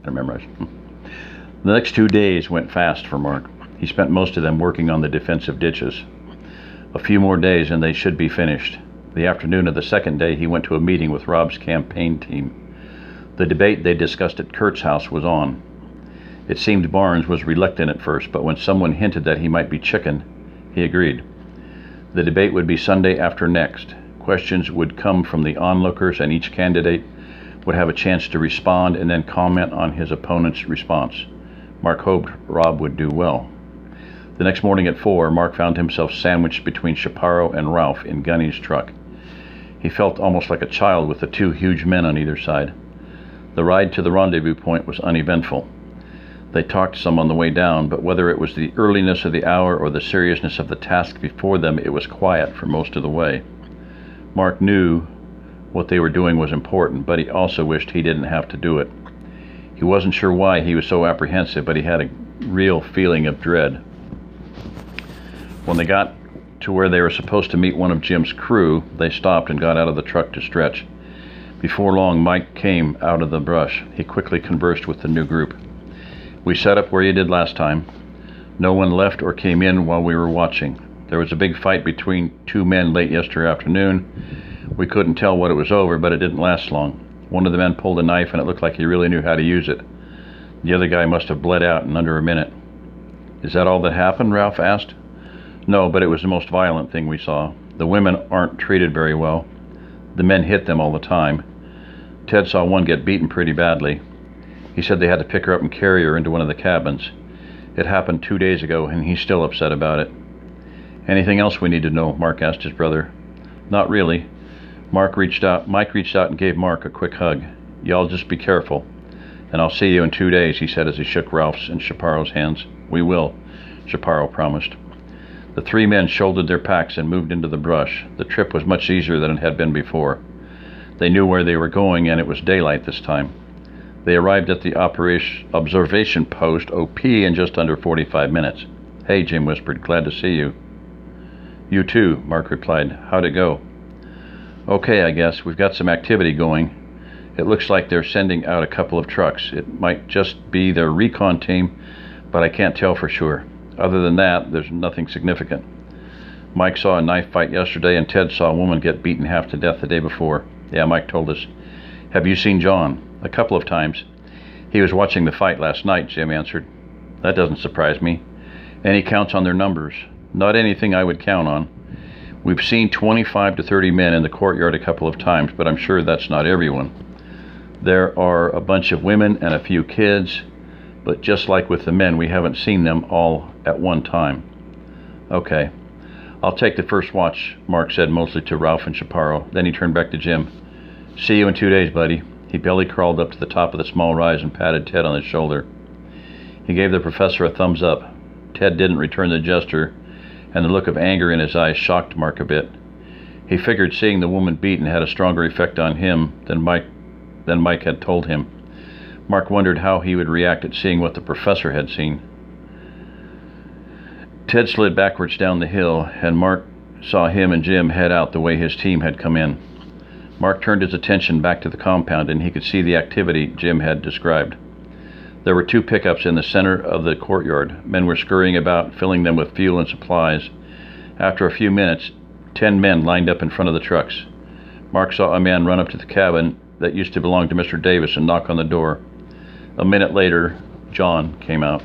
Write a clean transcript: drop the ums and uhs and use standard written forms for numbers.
I memorize. The next 2 days went fast for Mark. He spent most of them working on the defensive ditches. A few more days and they should be finished. The afternoon of the second day, he went to a meeting with Rob's campaign team. The debate they discussed at Kurt's house was on. It seemed Barnes was reluctant at first, but when someone hinted that he might be chicken, he agreed. The debate would be Sunday after next. Questions would come from the onlookers, and each candidate would have a chance to respond and then comment on his opponent's response. Mark hoped Rob would do well. The next morning at 4, Mark found himself sandwiched between Chaparro and Ralph in Gunny's truck. He felt almost like a child with the two huge men on either side. The ride to the rendezvous point was uneventful. They talked some on the way down, but whether it was the earliness of the hour or the seriousness of the task before them, it was quiet for most of the way. Mark knew what they were doing was important, but he also wished he didn't have to do it. He wasn't sure why he was so apprehensive, but he had a real feeling of dread. When they got to where they were supposed to meet one of Jim's crew, they stopped and got out of the truck to stretch. Before long, Mike came out of the brush. He quickly conversed with the new group. "We set up where you did last time. No one left or came in while we were watching. There was a big fight between two men late yesterday afternoon. We couldn't tell what it was over, but it didn't last long. One of the men pulled a knife and it looked like he really knew how to use it. The other guy must have bled out in under a minute." "Is that all that happened?" Ralph asked. "No, but it was the most violent thing we saw. The women aren't treated very well. The men hit them all the time. Ted saw one get beaten pretty badly. He said they had to pick her up and carry her into one of the cabins. It happened 2 days ago, and he's still upset about it." "Anything else we need to know?" Mark asked his brother. "Not really." Mike reached out and gave Mark a quick hug. "Y'all just be careful, and I'll see you in 2 days," he said as he shook Ralph's and Chaparro's hands. "We will," Chaparro promised. The three men shouldered their packs and moved into the brush. The trip was much easier than it had been before. They knew where they were going, and it was daylight this time. They arrived at the observation post, OP, in just under 45 minutes. "Hey," Jim whispered, "glad to see you." "You too," Mark replied. "How'd it go?" "Okay, I guess. We've got some activity going. It looks like they're sending out a couple of trucks. It might just be their recon team, but I can't tell for sure. Other than that, there's nothing significant. Mike saw a knife fight yesterday, and Ted saw a woman get beaten half to death the day before. Yeah, Mike told us." "Have you seen John?" "A couple of times. He was watching the fight last night," Jim answered. "That doesn't surprise me. Any counts on their numbers?" "Not anything I would count on. We've seen 25 to 30 men in the courtyard a couple of times, but I'm sure that's not everyone. There are a bunch of women and a few kids, but just like with the men, we haven't seen them all at one time." "Okay. I'll take the first watch," Mark said mostly to Ralph and Chaparro. Then he turned back to Jim. "See you in 2 days, buddy." He belly crawled up to the top of the small rise and patted Ted on his shoulder. He gave the professor a thumbs up. Ted didn't return the gesture, and the look of anger in his eyes shocked Mark a bit. He figured seeing the woman beaten had a stronger effect on him than Mike had told him. Mark wondered how he would react at seeing what the professor had seen. Ted slid backwards down the hill, and Mark saw him and Jim head out the way his team had come in. Mark turned his attention back to the compound, and he could see the activity Jim had described. There were 2 pickups in the center of the courtyard. Men were scurrying about, filling them with fuel and supplies. After a few minutes, 10 men lined up in front of the trucks. Mark saw a man run up to the cabin that used to belong to Mr. Davis and knock on the door. A minute later, John came out.